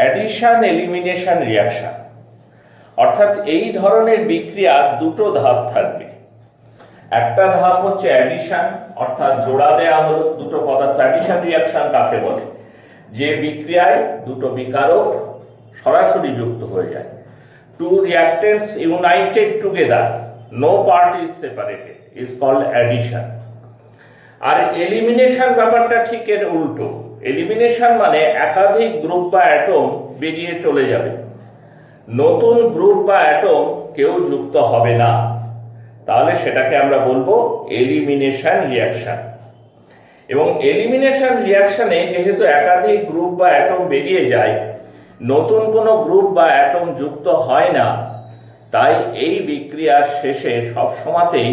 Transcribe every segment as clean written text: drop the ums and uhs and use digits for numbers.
Addition elimination reaction, অর্থাৎ এই ধরনের বিক্রিয়ার দুটো ধাপ থাকবে। একটা ধাপ হচ্ছে অ্যাডিশন, অর্থাৎ জোড়া দেওয়া হলো দুটো পদার্থ। অ্যাডিশন রিয়াকশন কাকে বলে? যে বিক্রিয়ায় দুটো বিকারক সরাসরি যুক্ত হয়ে যায়। Two reactants united together, no part is separated, is called addition. আর এলিমিনেশন ব্যাপারটা ঠিক এর উল্টো। এলিমিনেশন মানে একাধিক গ্রুপ বা অ্যাটম বেরিয়ে চলে যাবে, নতুন গ্রুপ বা অ্যাটম কেউ যুক্ত হবে না, তাহলে সেটাকে আমরা বলবো এলিমিনেশন রিয়াকশন। এবং এলিমিনেশন রিয়াকশনে যেহেতু একাধিক গ্রুপ বা অ্যাটম বেরিয়ে যায়, নতুন কোনো গ্রুপ বা অ্যাটম যুক্ত হয় না, তাই এই বিক্রিয়ার শেষে সবসময়তেই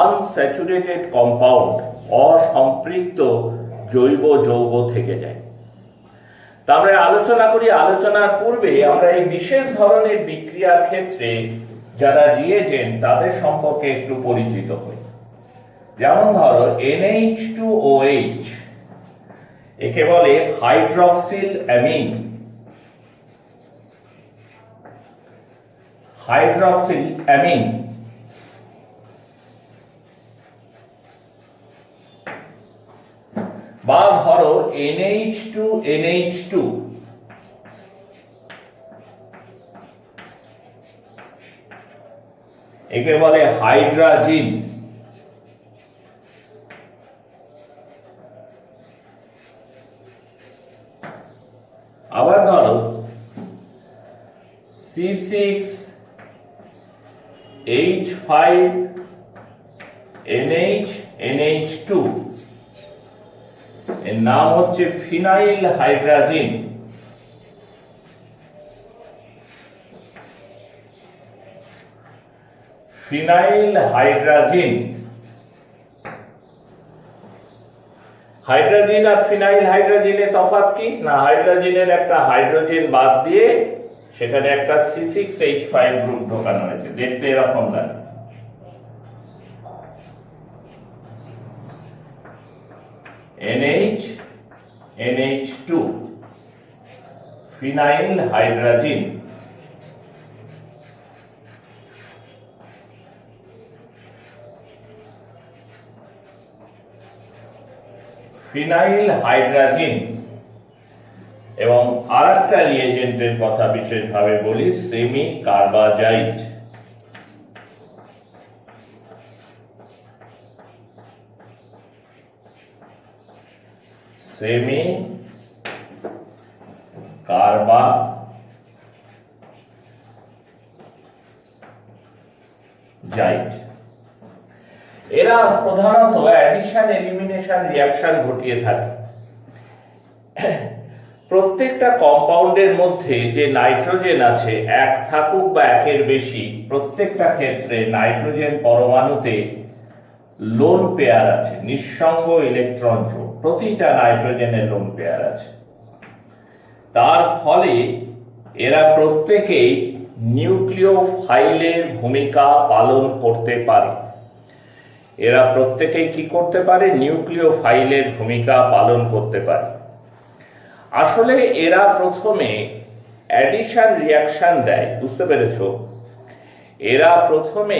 আনস্যাচুরেটেড কম্পাউন্ড, অসম্পৃক্ত জৈব যৌগ থেকে যায়। তা আমরা আলোচনা করি। আলোচনার পূর্বে আমরা এই বিশেষ ধরনের বিক্রিয়ার ক্ষেত্রে যারা রিয়েজেন্ট তাদের সম্পর্কে একটু পরিচিত হই। যেমন ধরো NH2OH, একে বলে হাইড্রক্সিল অ্যামিন। হাইড্রক্সিল অ্যামিন বা ধরো NH2NH2, একে বলে হাইড্রাজিন। আবার ধরো C6H5NH2, এর নাম হচ্ছে ফিনাইল হাইড্রাজিন। ফিনাইল হাইড্রাজিন। হাইড্রোজেন আর ফিনাইল হাইড্রোজেনের তফাৎ কি? না, হাইড্রোজেনের একটা হাইড্রোজেন বাদ দিয়ে সেখানে একটা C6H5 গ্রুপ ঢোকানো হয়েছে, দেখতে এরকম লাগে। NH2 phenyl হাইড্রাজিন। ফিনাইল হাইড্রাজিন। এবং আরেকটা রিয়েজেন্টের কথা বিশেষভাবে বলি, সেমি কার্বাজাইট। সেমি কার্বাজাইট। এরা প্রধানত অ্যাডিশন এলিমিনেশন রিয়াকশন ঘটিয়ে থাকে। প্রত্যেকটা কম্পাউন্ডের মধ্যে যে নাইট্রোজেন আছে, এক থাকুক বা একের বেশি, প্রত্যেকটা ক্ষেত্রে নাইট্রোজেন পরমাণুতে লোন পেয়ার আছে, নিঃসঙ্গ ইলেকট্রন জোড়। প্রতিটা নাইট্রোজেনের লোন পেয়ার আছে। তার ফলে এরা প্রত্যেকেই নিউক্লিওফাইলের ভূমিকা পালন করতে পারে। এরা প্রত্যেকেই কি করতে পারে? নিউক্লিওফাইলের ভূমিকা পালন করতে পারে। আসলে এরা প্রথমে অ্যাডিশন রিয়াকশন দেয়, বুঝতে পেরেছ? এরা প্রথমে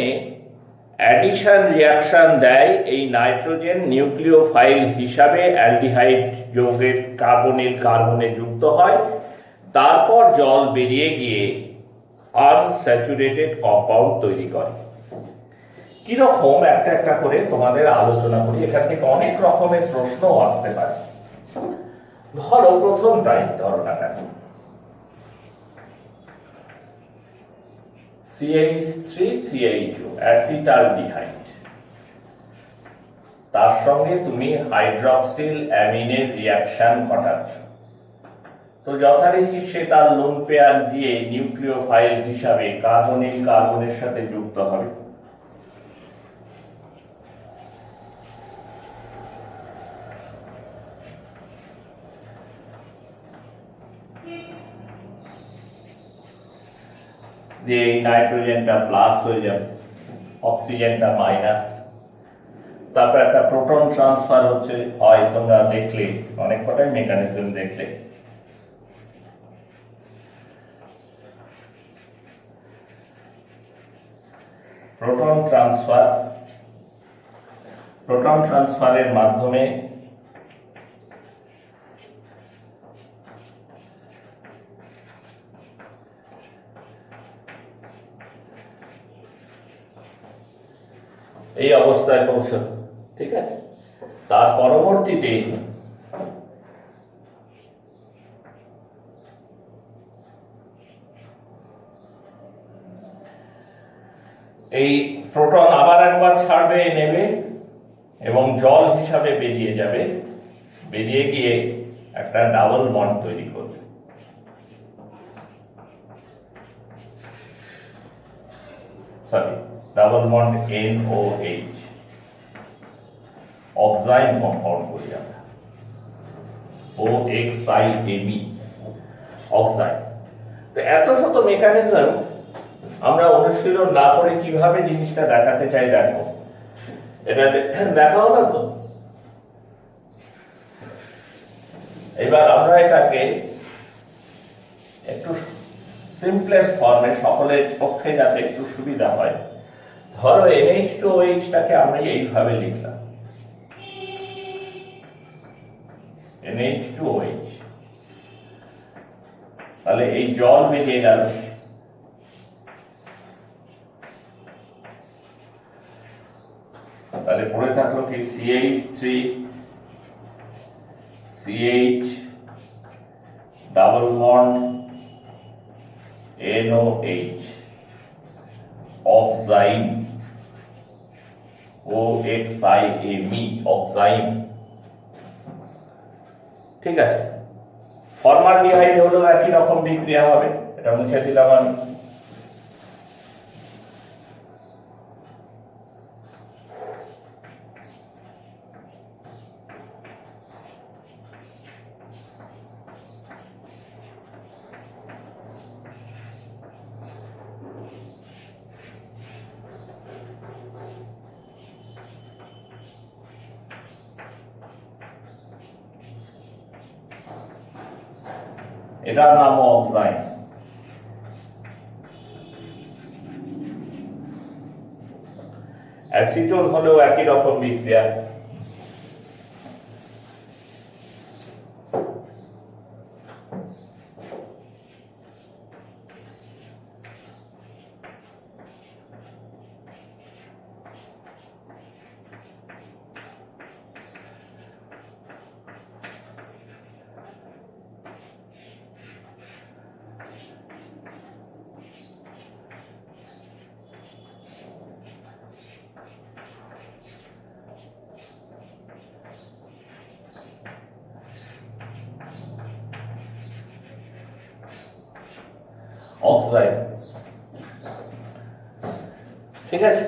অ্যাডিশন রিয়াকশন দেয়, এই নাইট্রোজেন নিউক্লিওফাইল হিসাবে অ্যালডিহাইড যৌগের কার্বনে যুক্ত হয়। তারপর জল বেরিয়ে গিয়ে আনস্যাচুরেটেড কম্পাউন্ড তৈরি করে। কিরকম একটা একটা করে তোমাদের আলোচনা করি, এখান থেকে অনেক রকমের প্রশ্নও আসতে পারে। ধরো প্রথমটাই ধরো না কেন, CH3CH2 অ্যাসিটালডিহাইড, তার সঙ্গে তুমি হাইড্রক্সিল অ্যামিনের রিয়াকশন ঘটাচ্ছ। তো যথারীতি সে তার লোন পেয়ার দিয়ে নিউক্লিওফাইল হিসাবে কার্বনের সাথে যুক্ত হবে। যে এই নাইট্রোজেনটা প্লাস হয়ে যাবে, অক্সিজেনটা মাইনাস। তারপর একটা প্রোটন ট্রান্সফার হচ্ছে, হয় তোমরা দেখলে অনেক কটাই মেকানিজম দেখলে। প্রোটন ট্রান্সফারের মাধ্যমে এই অবস্থায় পৌঁছল। ঠিক আছে, তার পরবর্তীতে এই প্রোটন আবার একবার ছাড়বে, নেবে এবং জল হিসাবে বেরিয়ে যাবে, বেরিয়ে গিয়ে একটা ডাবল বন্ড তৈরি করবে। ডাবল বন্ড NOH, অক্সাইন কম্পাউন্ড বলি আমরা, OXIME, অক্সাইন। তো এত শত মেকানিজম আমরা অনুশীলন না করে কিভাবে জিনিসটা দেখাতে চাই দেখো, এটা দেখা হলো তো। এবার আমরা এটাকে একটু সিম্পলেস্ট ফর্মে সকলের পক্ষে যাতে একটু সুবিধা হয়, ধরো NH2OH টাকে আমরা এইভাবে লিখলাম, NH2OH, তাহলে এই জল বেরিয়ে গেল, তাহলে পড়ে থাকলো কি CH3 CH double bond NOH, অক্সাইন OXIME, অক্সাইন। ঠিক আছে, ফর্মালডিহাইড হলো একই রকম বিক্রিয়া হবে, এটা মুছে দিলাম আমি। এটার নাম অক্সাইন। অ্যাসিটোন হলেও একই রকম বিক্রিয়া, অক্সাইড। ঠিক আছে,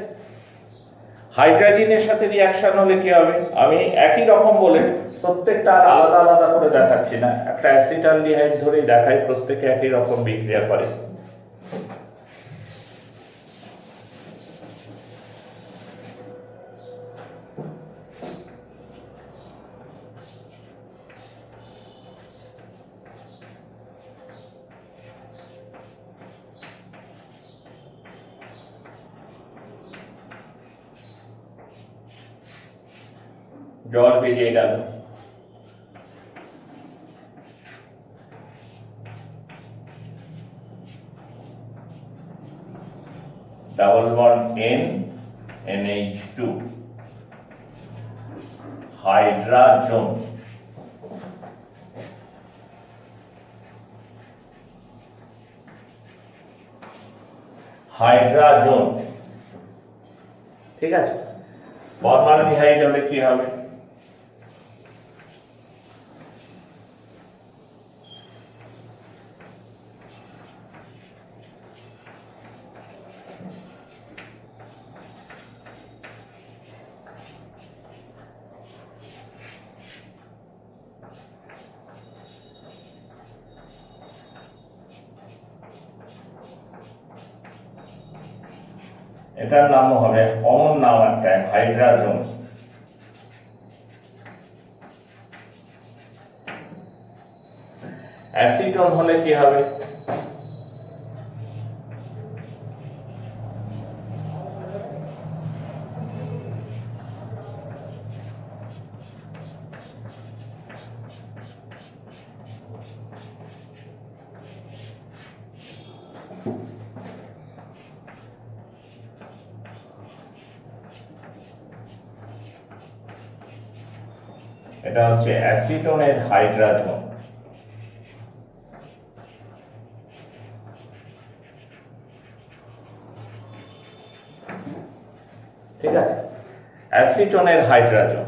হাইড্রোজেনের সাথে রিয়াকশন হলে কি হবে, আমি একই রকম বলে প্রত্যেকটা আলাদা আলাদা করে দেখাচ্ছি না, একটা অ্যাসিটালডিহাইড ধরেই দেখাই, প্রত্যেকে একই রকম বিক্রিয়া করে। জল বেরিয়ে গেল, double bond NH2, hydrogen, hydrogen. ঠিক আছে, ফর্মালডিহাইড হলে কি হবে, এটার নামও হবে কমন নাম একটা, হাইড্রোজেন। অ্যাসিটোন হলে কি হবে, এটা হচ্ছে অ্যাসিটোনের হাইড্রাজোন। ঠিক আছে, অ্যাসিটোনের হাইড্রাজোন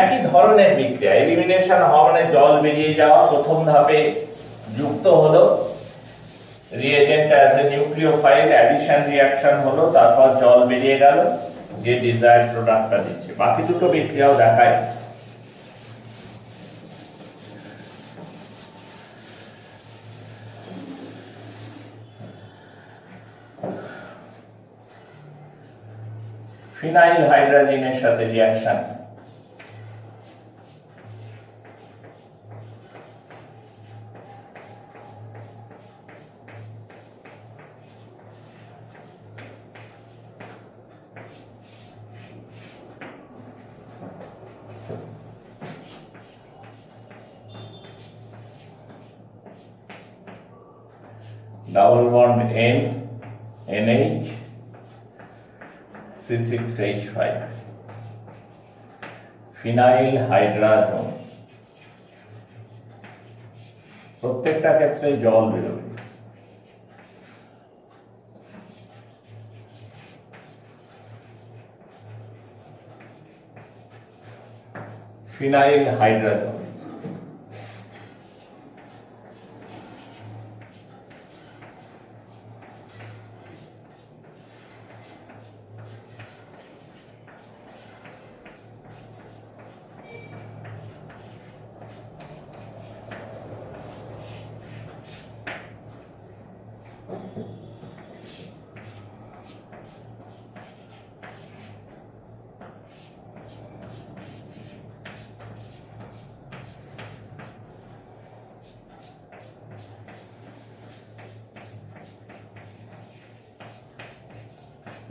একই ধরনের বিক্রিয়া, এলিমিনেশন হওয়া মানে জল বেরিয়ে যাওয়া। প্রথম ধাপে যুক্ত হলো reagent as a nucleophile, addition reaction হলো, তারপর জল বেরিয়ে গেল, যে ডিজায়ার্ড প্রোডাক্টটা দিচ্ছে। বাকি দুটো বিক্রিয়াও দেখায়। ফিনাইল হাইড্রোজেনের সাথে reaction, double bond N NH C6H5, phenyl hydrazone. প্রত্যেকটা ক্ষেত্রে জল বেরোবে। ফিনাইল হাইড্রাজোন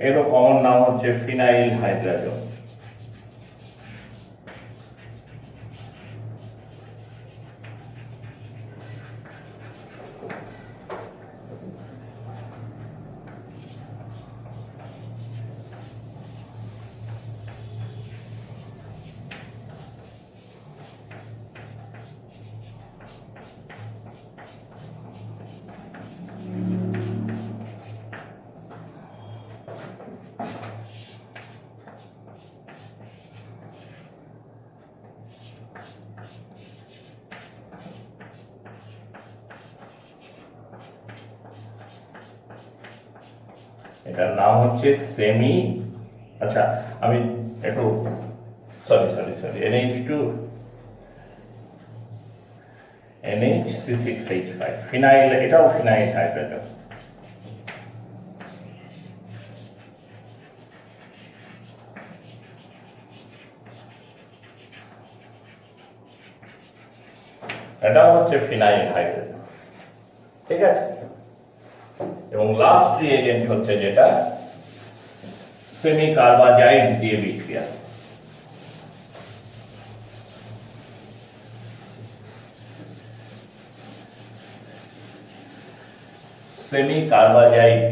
এরও কমন নাম হচ্ছে ফিনাইল হাইড্রাজোন। এটার নাম হচ্ছে সেমি, আচ্ছা আমি একটু সরি NH2 NHC6H5, ফিনাইল, এটাও ফিনাইল হাইড্রোজেন। এটাও হচ্ছে ফিনাইল হাইড্রোজেন। ঠিক আছে, এবং লাস্ট রিএজেন্ট হচ্ছে যেটা সেমি কার্বাজাইড দিয়ে বিক্রিয়া। সেমি কার্বাজাইড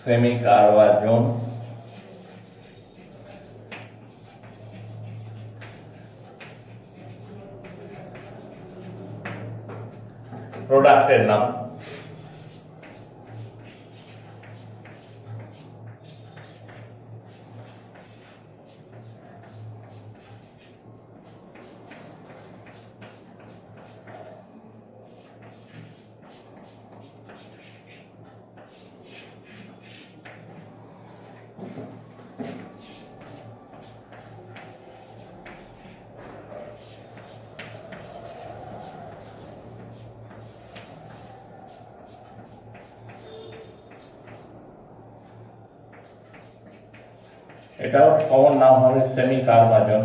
সেমি কার্বাজোন প্রোডাক্টের নাম। এটাও কমন নাম হবে সেমি কার্বাজন।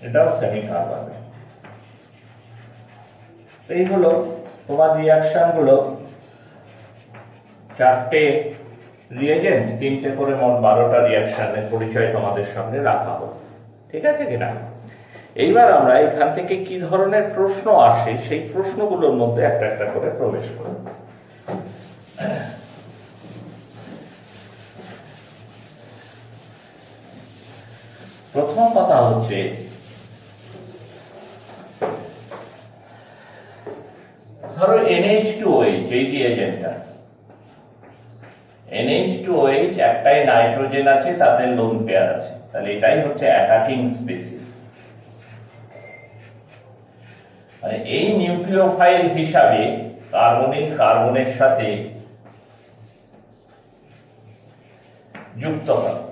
এটাও সেমি কার্বাজন। এই হলো তোমার রিয়াকশন গুলো, চারটে রিয়েজেন্ট, তিনটে করে মোট 12টা রিয়াকশনের পরিচয় তোমাদের সামনে রাখা হলো। ঠিক আছে কিনা? এইবার আমরা এখান থেকে কি ধরনের প্রশ্ন আসে সেই প্রশ্নগুলোর মধ্যে একটা একটা করে প্রবেশ করব। প্রথম কথা হচ্ছে, ধরো NH2OH এই রিয়েজেন্টটা, NH2OH একটাই নাইট্রোজেন আছে, তাতে লোন পেয়ার আছে, তাহলে এটাই হচ্ছে অ্যাটাকিং স্পিসিস। মানে এই নিউক্লিওফাইল হিসাবে কার্বনিল কার্বনের সাথে যুক্ত হবে,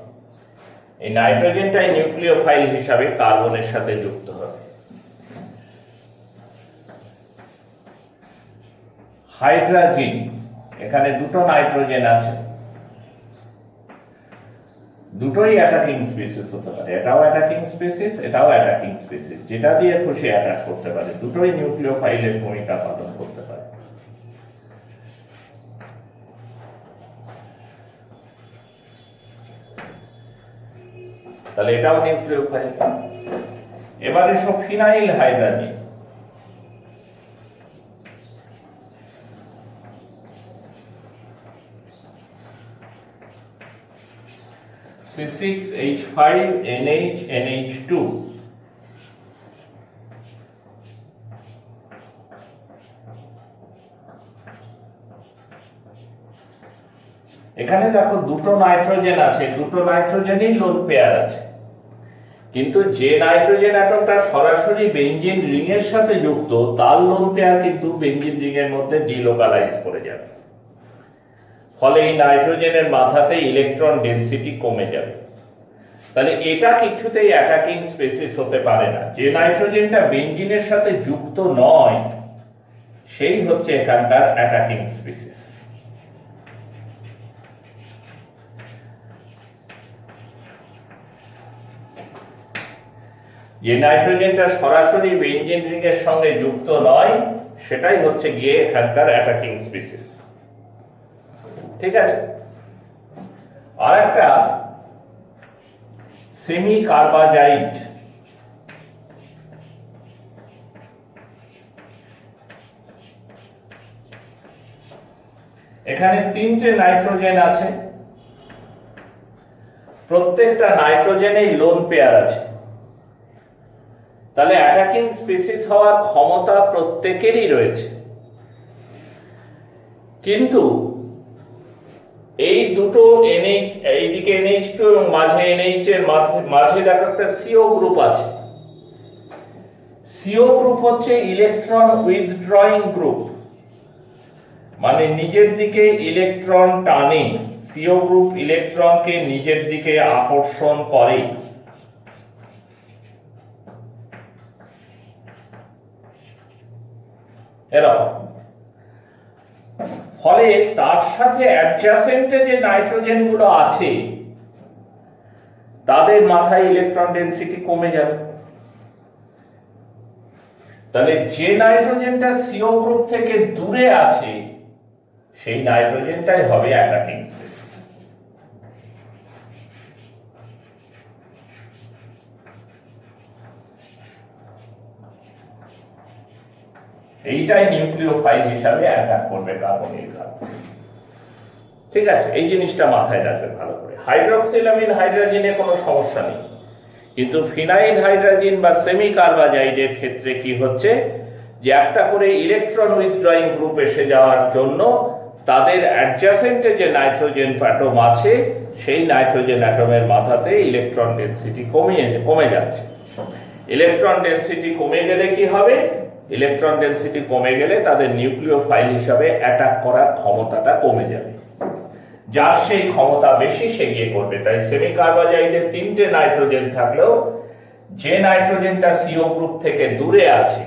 এই নাইট্রোজেনটাই নিউক্লিওফাইল হিসাবে কার্বনের সাথে যুক্ত হবে। হাইড্রাজিন, এখানে দুটো নাইট্রোজেন আছে, দুটোই অ্যাটাকিং স্পিসিস হতে পারে, এটাও অ্যাটাকিং স্পিসিস, এটাও অ্যাটাকিং স্পিসিস, যেটা দিয়ে খুশি অ্যাটাক করতে পারে, দুটোই নিউক্লিওফাইলের ভূমিকা পালন করতে পারে। তাহলে এটাও নিউক্লিওফাইল। এবারে সব ফিনাইল হাইড্রাজিন, C6H5NH2, এখানে দেখো দুটো নাইট্রোজেন আছে, দুটো নাইট্রোজেনই লোন পেয়ার আছে, কিন্তু যে নাইট্রোজেন অ্যাটমটা সরাসরি বেঞ্জিন রিং এর সাথে যুক্ত, তার লোন পেয়ার কিন্তু বেঞ্জিন রিং এর মধ্যে ডিলোকালাইজ করে যাবে, ফলে এই নাইট্রোজেনের মাথাতে ইলেকট্রন ডেনসিটি কমে যাবে। তাহলে এটা কিছুতেই অ্যাটাকিং স্পিসিস হতে পারে না। যে নাইট্রোজেনটা বেঞ্জিনের সাথে যুক্ত নয়, সেই হচ্ছে এখানকার অ্যাটাকিং স্পিসিস। যে নাইট্রোজেনটা সরাসরি বেঞ্জিন রিং এর সঙ্গে যুক্ত নয়, সেটাই হচ্ছে গিয়ে এখানকার অ্যাটাকিং স্পিসিস। ঠিক আছে? আর একটা সেমি কার্বাজাইট, এখানে তিনটে নাইট্রোজেন আছে, প্রত্যেকটা নাইট্রোজেনেই লোন পেয়ার আছে, তাহলে অ্যাটাকিং স্পিসিস হওয়ার ক্ষমতা প্রত্যেকেরই রয়েছে। কিন্তু এই দুটো NH, এইদিকে NH2 এবং মাঝে NH এর মাঝে দেখো একটা CO গ্রুপ আছে। CO গ্রুপ হচ্ছে ইলেকট্রন উইথড্রয়িং গ্রুপ, মানে নিজের দিকে ইলেকট্রন টানে, CO গ্রুপ ইলেকট্রনকে নিজের দিকে আকর্ষণ করে। এরকম, ফলে তার সাথে অ্যাডজাসেন্টে যে নাইট্রোজেন গুলো আছে, তাদের মাথায় ইলেকট্রন ডেনসিটি কমে যাবে। তাহলে যে নাইট্রোজেনটা CO গ্রুপ থেকে দূরে আছে, সেই নাইট্রোজেনটাই হবে অ্যাটাকিং স্পিসিস। এইটাই নিউক্লিওফাইল হিসাবে অ্যাটাক করবে কার্বনিল কার্বন। ঠিক আছে, এই জিনিসটা মাথায় রাখবে ভালো করে। হাইড্রক্সিলামিন হাইড্রোজেনে কোনো সমস্যা নেই, কিন্তু ফিনাইল হাইড্রোজেন বা সেমি কার্বাজাইডের ক্ষেত্রে কি হচ্ছে যে একটা করে ইলেকট্রন উইথড্রয়িং গ্রুপ এসে যাওয়ার জন্য তাদের অ্যাডজাসেন্টে যে নাইট্রোজেন অ্যাটম আছে সেই নাইট্রোজেন অ্যাটমের মাথাতে ইলেকট্রন ডেনসিটি কমে যাচ্ছে। ইলেকট্রন ডেনসিটি কমে গেলে কি হবে? ইলেকট্রন ডেনসিটি কমে গেলে তাদের নিউক্লিওফাইল হিসাবে অ্যাটাক করার ক্ষমতাটা কমে যাবে। যার সেই ক্ষমতা বেশি সে গিয়ে করবে। তাই সেমি কার্বাজাইডে 3টে নাইট্রোজেন থাকলেও যে নাইট্রোজেনটা সিও গ্রুপ থেকে দূরে আছে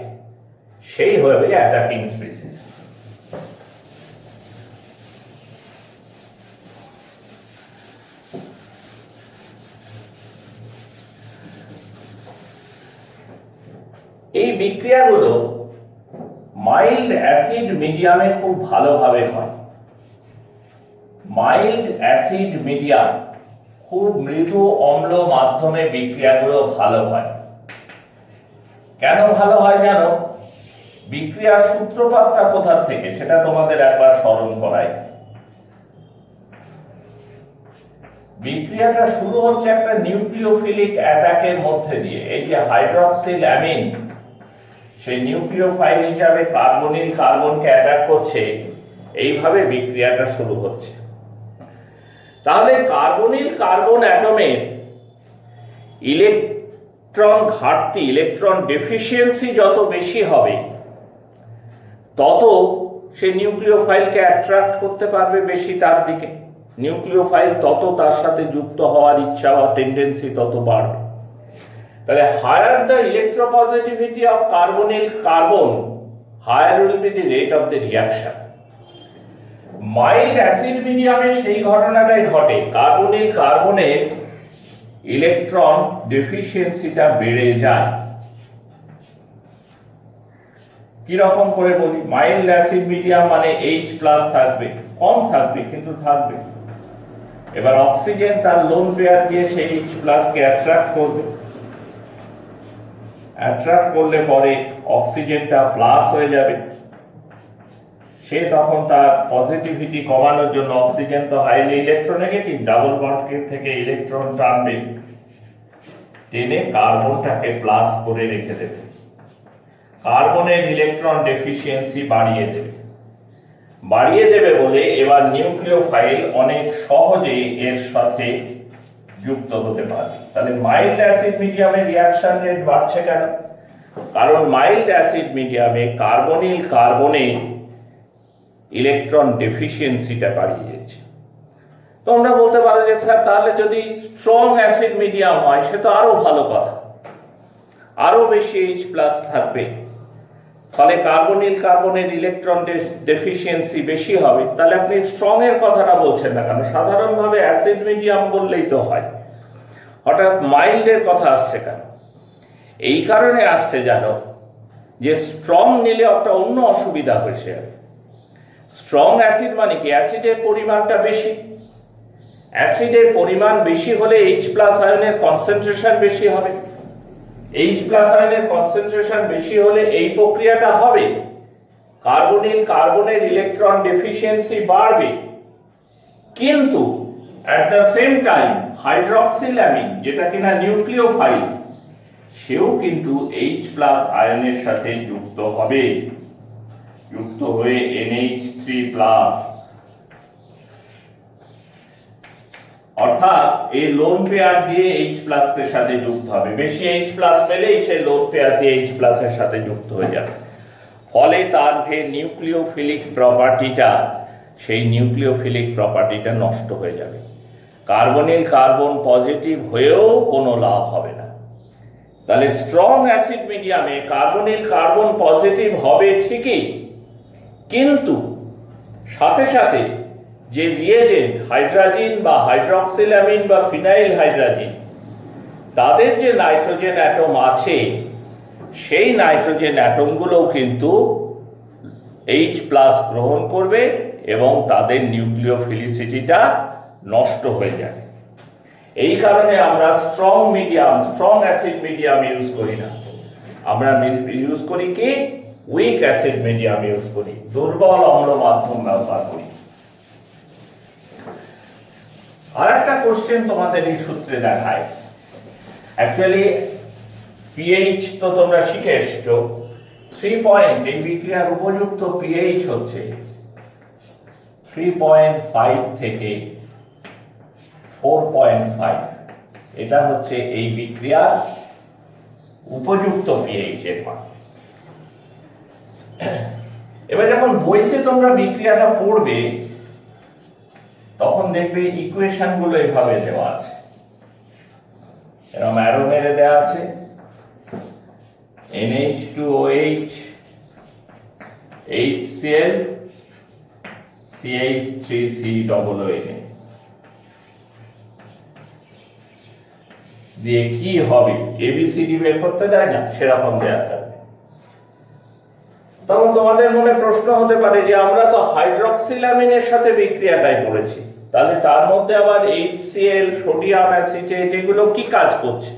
সেই হবে অ্যাটাকিং স্পিসিস। এই বিক্রিয়াগুলো মাইল্ড অ্যাসিড মিডিয়ামে খুব ভালোভাবে হয়। মাইল্ড অ্যাসিড মিডিয়াম, খুব মৃদু অম্ল মাধ্যমে বিক্রিয়াগুলো ভালো হয়। কেন ভালো হয় জানো? বিক্রিয়ার সূত্রপাতটা কোথা থেকে সেটা তোমাদের একবার স্মরণ করাই। বিক্রিয়াটা শুরু হচ্ছে একটা নিউক্লিওফিলিক অ্যাটাকের মধ্যে দিয়ে। এই যে হাইড্রক্সিল অ্যামিন সেই নিউক্লিওফাইল হিসাবে কার্বনিল কার্বনকে অ্যাটাক করছে, এইভাবে বিক্রিয়াটা শুরু হচ্ছে। তাহলে কার্বনিল কার্বন অ্যাটমের ইলেকট্রন ঘাটতি, ইলেকট্রন ডেফিসিয়েন্সি যত বেশি হবে তত সে নিউক্লিওফাইলকে অ্যাট্রাক্ট করতে পারবে বেশি তার দিকে। নিউক্লিওফাইল তত তার সাথে যুক্ত হওয়ার ইচ্ছা বা টেন্ডেন্সি তত বাড়বে। তাহলে higher the electropositivity of carbonyl carbon, higher will be the rate of the reaction. Mild acid মিডিয়ামে সেই ঘটনাটাই ঘটে, কার্বনিল কার্বনের ইলেকট্রন ডেফিসিয়েন্সিটা বেড়ে যায়। কি রকম করে বলি? মাইল্ড অ্যাসিড মিডিয়াম মানে H+ থাকবে, কম থাকবে কিন্তু থাকবে। এবার অক্সিজেন তার লোন পেয়ার দিয়ে সেই H+ কে অ্যাট্রাক্ট করবে। অ্যাট্রাক্ট করলে পরে অক্সিজেনটা প্লাস হয়ে যাবে। সে তখন তার পজিটিভিটি কমানোর জন্য, অক্সিজেন তো হাইলি ইলেকট্রোনেগেটিভ, ডাবল বন্ড থেকে ইলেকট্রন টানবে, টেনে কার্বনটাকে প্লাস করে রেখে দেবে। কার্বনের ইলেকট্রন ডেফিসিয়েন্সি বাড়িয়ে দেবে বলে এবার নিউক্লিওফাইল অনেক সহজে এর সাথে যুক্ত হতে পারে। তাহলে মাইল্ড অ্যাসিড মিডিয়ামে রিয়াকশন রেট বাড়ছে কেন? কারণ মাইল্ড অ্যাসিড মিডিয়ামে কার্বনিল কার্বনের ইলেকট্রন ডেফিসিয়েন্সিটা বাড়িয়ে যাচ্ছে। তোমরা বলতে পারো যে স্যার তাহলে যদি স্ট্রং অ্যাসিড মিডিয়াম হয় সে তো আরো ভালো কথা, আরো বেশি H+ থাকবে, ফলে কার্বনিল কার্বনের ইলেকট্রন ডেফিসিয়েন্সি বেশি হবে। তাহলে আপনি স্ট্রং এর কথাটা বলছেন না কেন? সাধারণভাবে অ্যাসিড মিডিয়াম বললেই তো হয়, হঠাৎ মাইল্ডের কথা আসছে কেন? এই কারণে আসছে জানো, যে স্ট্রং নিলে একটা অন্য অসুবিধা হয়েছে। স্ট্রং অ্যাসিড মানে কি? অ্যাসিডের পরিমাণটা বেশি। অ্যাসিডের পরিমাণ বেশি হলে H+ আয়নের কনসেন্ট্রেশন বেশি হবে। H+ আয়নের কনসেন্ট্রেশন বেশি হলে এই প্রক্রিয়াটা হবে, কার্বনিল কার্বনের ইলেকট্রন ডেফিসিয়েন্সি বাড়বে। কিন্তু at the same time hydroxyl amine, যেটা কিনা নিউক্লিওফাইল, সেও কিন্তু H+ আয়নের সাথে যুক্ত হবে, যুক্ত হয়ে NH3+, অর্থাৎ এই লোন পেয়ার দিয়ে H+ এর সাথে যুক্ত হবে। বেশি H+ পেলেই সে লোন পেয়ার দিয়ে H+ এর সাথে যুক্ত হয়ে যাবে। ফলে তার যে নিউক্লিওফিলিক প্রপার্টিটা, সেই নিউক্লিওফিলিক প্রপার্টিটা নষ্ট হয়ে যাবে। কার্বনিল কার্বন পজিটিভ হয়েও কোনো লাভ হবে না। তাহলে স্ট্রং অ্যাসিড মিডিয়ামে কার্বনিল কার্বন পজিটিভ হবে ঠিকই, কিন্তু সাথে সাথে যে রিয়েজেন্ট হাইড্রোজেন বা হাইড্রক্সিলামিন বা ফিনাইল হাইড্রোজেন, তাদের যে নাইট্রোজেন অ্যাটম আছে সেই নাইট্রোজেন অ্যাটমগুলোও কিন্তু H+ গ্রহণ করবে এবং তাদের নিউক্লিওফিলিসিটিটা নষ্ট হয়ে যাবে। এই কারণে আমরা স্ট্রং অ্যাসিড মিডিয়াম ইউজ করি না। আমরা ইউজ করি কি? উইক অ্যাসিড মিডিয়াম ইউজ করি, দুর্বল অম্ল মাধ্যম ব্যবহার করি। আর একটা কোশ্চেন তোমাদের এই সূত্রে দেখায়, অ্যাকচুয়ালি পিএইচ তো তোমরা শিখে এসছো, 3 পয়েন্ট, এই বিক্রিয়ার উপযুক্ত পিএইচ হচ্ছে 3.5 থেকে 4.5, এটা হচ্ছে এই বিক্রিয়ার উপযুক্ত পিএইচ এর মান। এবার যখন বইতে তোমরা বিক্রিয়াটা পড়বে তখন দেখবে ইকুয়েশন গুলো এভাবে দেওয়া আছে, এরকম অ্যারো মেরে দেওয়া আছে, NH2OH HCl CH3COONA দিয়ে কি হবে ABCD বের করতে দেয় না, সেরকম দেওয়া থাকবে। তখন তোমাদের মনে প্রশ্ন হতে পারে যে আমরা তো হাইড্রক্সিলামিনের সাথে বিক্রিয়াটাই করেছি, তাহলে তার মধ্যে আবার HCl সোডিয়াম অ্যাসিটেট এগুলো কি কাজ করছে?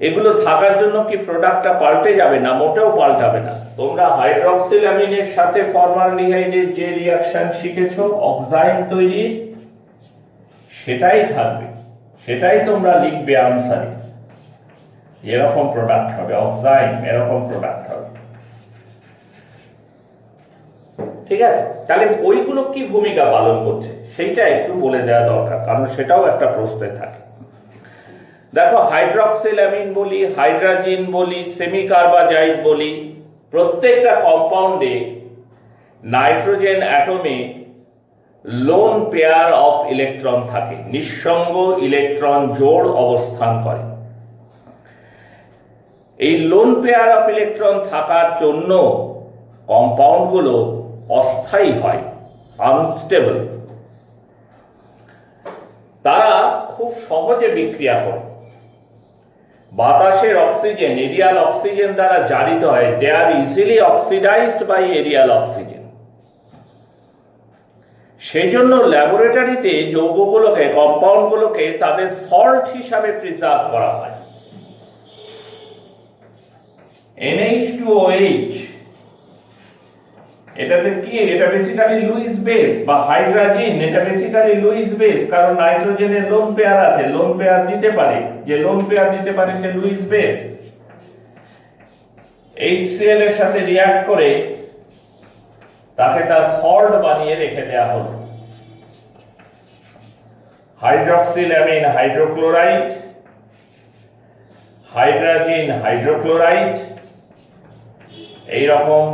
এগুলো থাকার জন্য কি প্রোডাক্টটা পাল্টে যাবে না? মোটেও পাল্টাবে না। তোমরা হাইড্রক্সিলামিনের সাথে ফর্মালডিহাইডের যে রিঅ্যাকশন শিখেছো অক্সাইন তৈরি, সেটাই থাকবে, সেটাই তোমরা লিখবে আনসারে, এরকম প্রোডাক্ট হবে, অক্সাইন এরকম প্রোডাক্ট হবে। ঠিক আছে, তাহলে ওইগুলো কি ভূমিকা পালন করছে সেইটা একটু বলে দেওয়া দরকার, কারণ সেটাও একটা প্রশ্নে থাকে। দেখো, হাইড্রক্সিলামিন বলি, হাইড্রাজিন বলি, সেমিকার্বাজাইড বলি, প্রত্যেকটা কম্পাউন্ডে নাইট্রোজেন অ্যাটমে লোন পেয়ার অফ ইলেকট্রন থাকে, নিঃসঙ্গ ইলেকট্রন জোড় অবস্থান করে। এই লোন পেয়ার অফ ইলেকট্রন থাকার জন্য কম্পাউন্ডগুলো অস্থায়ী হয়, আনস্টেবল। তারা খুব সহজে বিক্রিয়া করে, বাতাসের অক্সিজেন, এরিয়াল অক্সিজেন দ্বারা জারিত হয়, they are easily oxidised by aerial oxygen. সেই জন্য ল্যাবরেটরিতে যৌগগুলোকে, কম্পাউন্ডগুলোকে তাদের সল্ট হিসাবে প্রিজার্ভ করা হয়। NH2OH এটাতে কি, এটা বেসিক্যালি লুইস বেস, বা হাইড্রাজিন এটা বেসিক্যালি লুইস বেস, কারণ নাইট্রোজেনের লোন পেয়ার আছে, লোন পেয়ার দিতে পারে, যে লোন পেয়ার দিতে পারে সে লুইস বেস। HCl এর সাথে রিঅ্যাক্ট করে তাকে তার সল্ট বানিয়ে রেখে দেওয়া হলো। হাইড্রক্সিলামিন হাইড্রোক্লোরাইড, হাইড্রাজিন হাইড্রোক্লোরাইড, এইরকম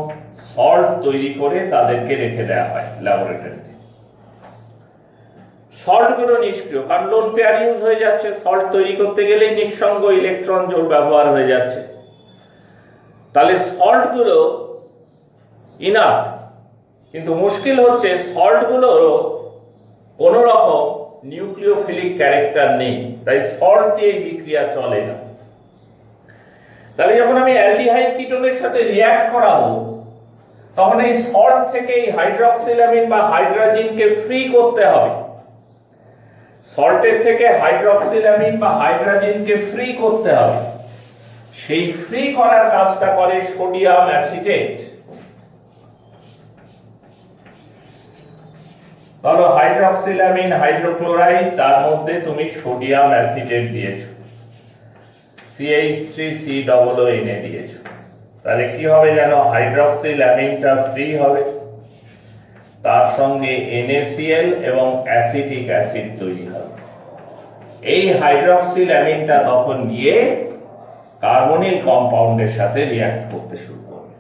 সল্ট তৈরি করে তাদেরকে রেখে দেওয়া হয় ল্যাবরেটরিতে। সল্টগুলো নিষ্ক্রিয়, কারণ লোন পেয়ার ইউজ হয়ে যাচ্ছে, সল্ট তৈরি করতে গেলে নিঃসঙ্গ ইলেকট্রন জোড় ব্যবহার হয়ে যাচ্ছে। তাহলে সল্টগুলো ইনার্ট, কিন্তু মুশকিল হচ্ছে সল্টগুলোর কোন রকম নিউক্লিওফিলিক ক্যারেক্টার নেই, তাই সল্ট দিয়ে বিক্রিয়া চলে না। তাহলে যখন আমি অ্যালডিহাইড কিটোনের সাথে রিঅ্যাক্ট করাবো তখন এই সল্ট থেকে এই হাইড্রক্সিলামিন বা হাইড্রাজিনকে ফ্রি করতে হবে। সল্টের থেকে হাইড্রক্সিলামিন বা হাইড্রাজিনকে ফ্রি করতে হবে। সেই ফ্রি করার কাজটা করে সোডিয়াম অ্যাসিটেট। ধরো হাইড্রক্সিলামিন হাইড্রোক্লোরাইড, তার মধ্যে তুমি সোডিয়াম অ্যাসিটেট দিয়েছো, CH3COONA দিয়েছো, তাহলে কি হবে জানো, হাইড্রক্সিলামিনটা ফ্রি হবে, তার সঙ্গে NaCl এবং অ্যাসিটিক অ্যাসিড তৈরি হবে। এই হাইড্রক্সিলামিনটা তখন গিয়ে কার্বনিল কম্পাউন্ডের সাথে রিঅ্যাক্ট করতে শুরু করবে।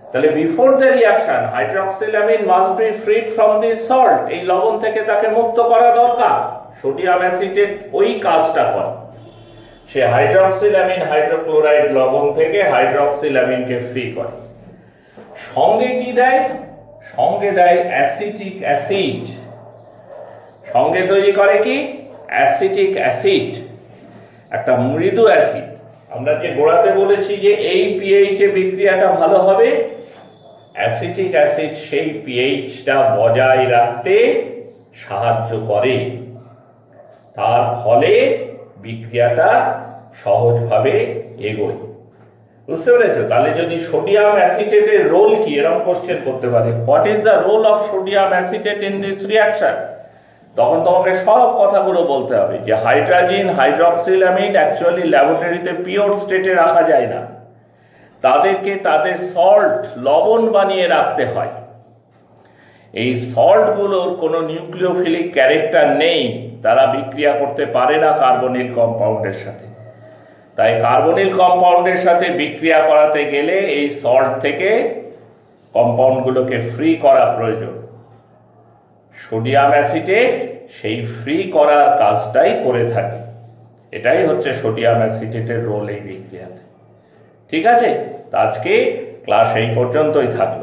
তাহলে before the reaction hydroxylamine must be freed from this salt, এই লবণ থেকে তাকে মুক্ত করা দরকার। সোডিয়াম অ্যাসিটেট ওই কাজটা করে, সে হাইড্রক্সিলামিন হাইড্রোক্লোরাইড লবণ থেকে হাইড্রক্সিলামিনকে ফ্রি করে। সঙ্গে কি দেয়, সঙ্গে দেয় অ্যাসিটিক অ্যাসিড। সঙ্গে তৈরি করে কি, অ্যাসিটিক অ্যাসিড, একটা মৃদু অ্যাসিড। আমরা যে গোড়াতে বলেছি যে এই পিএইচে বিক্রিয়াটা ভালো হবে, অ্যাসিটিক অ্যাসিড সেই পিএইচটা বজায় রাখতে সাহায্য করে, তার ফলে বিক্রিয়াটা সহজভাবে এগোয়। বুঝতে পেরেছো? তাহলে যদি সোডিয়াম অ্যাসিটেটের রোল কি, এরকম কোশ্চেন করতে পারে, what is the role of sodium acetate in this reaction, তখন তোমাকে সব কথাগুলো বলতে হবে যে হাইড্রোজেন হাইড্রক্সিলামিড অ্যাকচুয়ালি ল্যাবরেটরিতে পিওর স্টেটে রাখা যায় না, তাদেরকে তাদের সল্ট লবণ বানিয়ে রাখতে হয়। এই সল্টগুলোর কোনো নিউক্লিওফিলিক ক্যারেক্টার নেই, তারা বিক্রিয়া করতে পারে না কার্বনিল কম্পাউন্ডের সাথে। তাই কার্বনিল কম্পাউন্ডের সাথে বিক্রিয়া করাতে গেলে এই সল্ট থেকে কম্পাউন্ডগুলোকে ফ্রি করা প্রয়োজন। সোডিয়াম অ্যাসিটেট সেই ফ্রি করার কাজটাই করে থাকে। এটাই হচ্ছে সোডিয়াম অ্যাসিটেটের রোল এই বিক্রিয়াতে। ঠিক আছে, আজকে ক্লাস এই পর্যন্তই থাকলো।